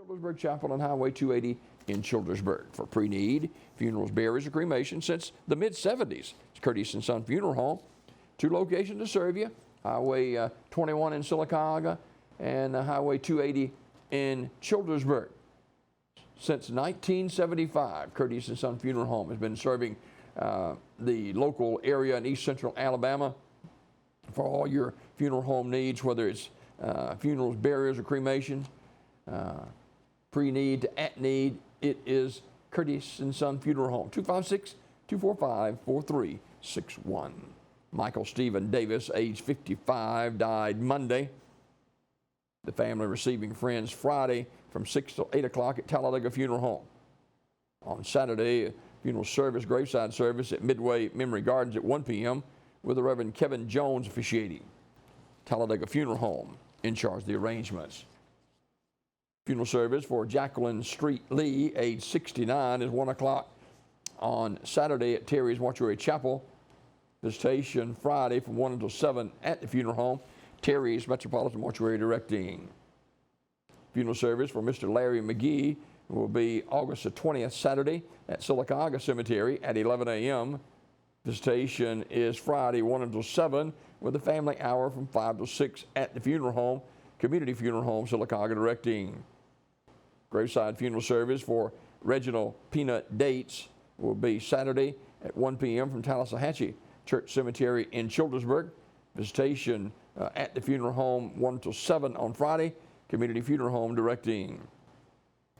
Childersburg Chapel on Highway 280 in Childersburg. For pre-need, funerals, burials, or cremation since the mid-70s. It's Curtis & Son Funeral Home. 2 locations to serve you. Highway 21 in Sylacauga and Highway 280 in Childersburg. Since 1975, Curtis & Son Funeral Home has been serving the local area in East Central Alabama for all your funeral home needs, whether it's funerals, burials, or cremation. Pre-need to at-need, it is Curtis & Son Funeral Home, 256-245-4361. Michael Stephen Davis, age 55, died Monday. The family receiving friends Friday from 6 till 8 o'clock at Talladega Funeral Home. On Saturday, a funeral service, graveside service at Midway Memory Gardens at 1 p.m. with the Reverend Kevin Jones officiating. Talladega Funeral Home in charge of the arrangements. Funeral service for Jacqueline Street Lee, age 69, is 1 o'clock on Saturday at Terry's Mortuary Chapel. Visitation Friday from 1 until 7 at the funeral home. Terry's Metropolitan Mortuary directing. Funeral service for Mr. Larry McGee will be August the 20th, Saturday at Sylacauga Cemetery at 11 a.m. Visitation is Friday 1 until 7 with a family hour from 5 to 6 at the funeral home. Community Funeral Home, Sylacauga directing. Graveside funeral service for Reginald Peanut Dates will be Saturday at 1 p.m. from Tallahatchie Church Cemetery in Childersburg. Visitation at the funeral home 1 till 7 on Friday. Community Funeral Home directing.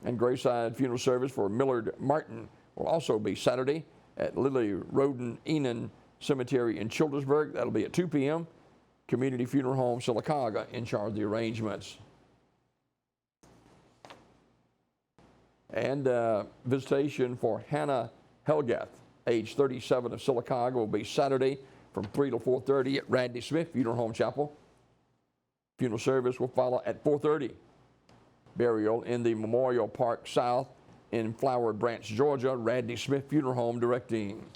And graveside funeral service for Millard Martin will also be Saturday at Lily Roden Enon Cemetery in Childersburg. That'll be at 2 p.m. Community Funeral Home, Sylacauga, in charge of the arrangements. And visitation for Hannah Helgath, age 37 of Sylacauga, will be Saturday from 3 to 4:30 at Radley Smith Funeral Home Chapel. Funeral service will follow at 4:30. Burial in the Memorial Park South in Flower Branch, Georgia. Radley Smith Funeral Home directing.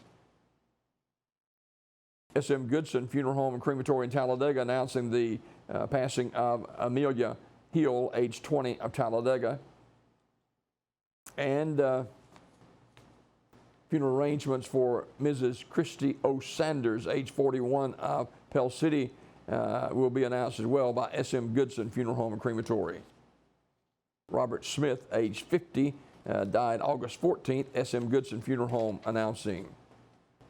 S.M. Goodson Funeral Home and Crematory in Talladega announcing the passing of Amelia Hill, age 20 of Talladega. And funeral arrangements for Mrs. Christy O. Sanders, age 41 of Pell City, will be announced as well by S.M. Goodson Funeral Home and Crematory. Robert Smith, age 50, died August 14th. S.M. Goodson Funeral Home announcing.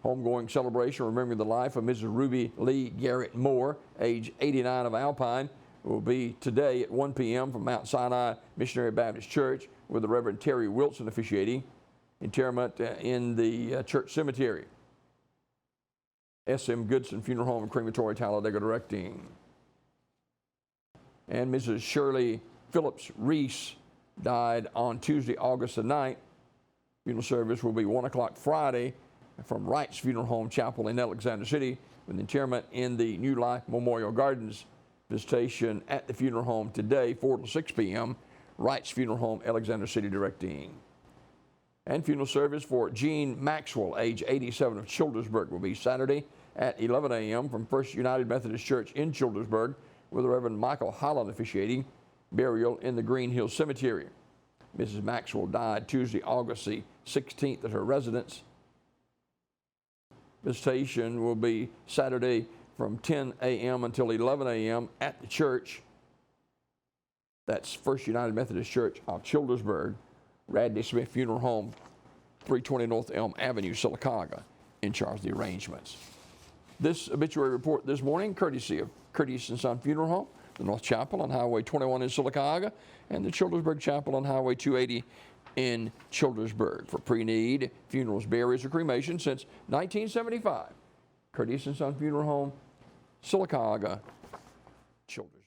Homegoing celebration remembering the life of Mrs. Ruby Lee Garrett Moore, age 89 of Alpine, will be today at 1 p.m. from Mount Sinai Missionary Baptist Church with the Reverend Terry Wilson officiating. Interment in the church cemetery. S.M. Goodson Funeral Home and Crematory, Talladega directing. And Mrs. Shirley Phillips Reese died on Tuesday, August the 9th. Funeral service will be 1 o'clock Friday from Wright's Funeral Home Chapel in Alexander City with interment in the New Life Memorial Gardens. Visitation at the funeral home today, 4 to 6 p.m. Wright's Funeral Home, Alexander City directing. And funeral service for Jean Maxwell, age 87 of Childersburg, will be Saturday at 11 a.m. from First United Methodist Church in Childersburg with the Reverend Michael Holland officiating. Burial in the Green Hill Cemetery. Mrs. Maxwell died Tuesday, August the 16th at her residence. Visitation will be Saturday from 10 a.m. until 11 a.m. at the church. That's First United Methodist Church of Childersburg. Radley Smith Funeral Home, 320 North Elm Avenue, Sylacauga, in charge of the arrangements. This obituary report this morning, courtesy of Curtis & Son Funeral Home, the North Chapel on Highway 21 in Sylacauga, and the Childersburg Chapel on Highway 280 in Childersburg. For pre-need, funerals, burials, or cremation since 1975. Curtis & Son Funeral Home, Sylacauga, Childersburg.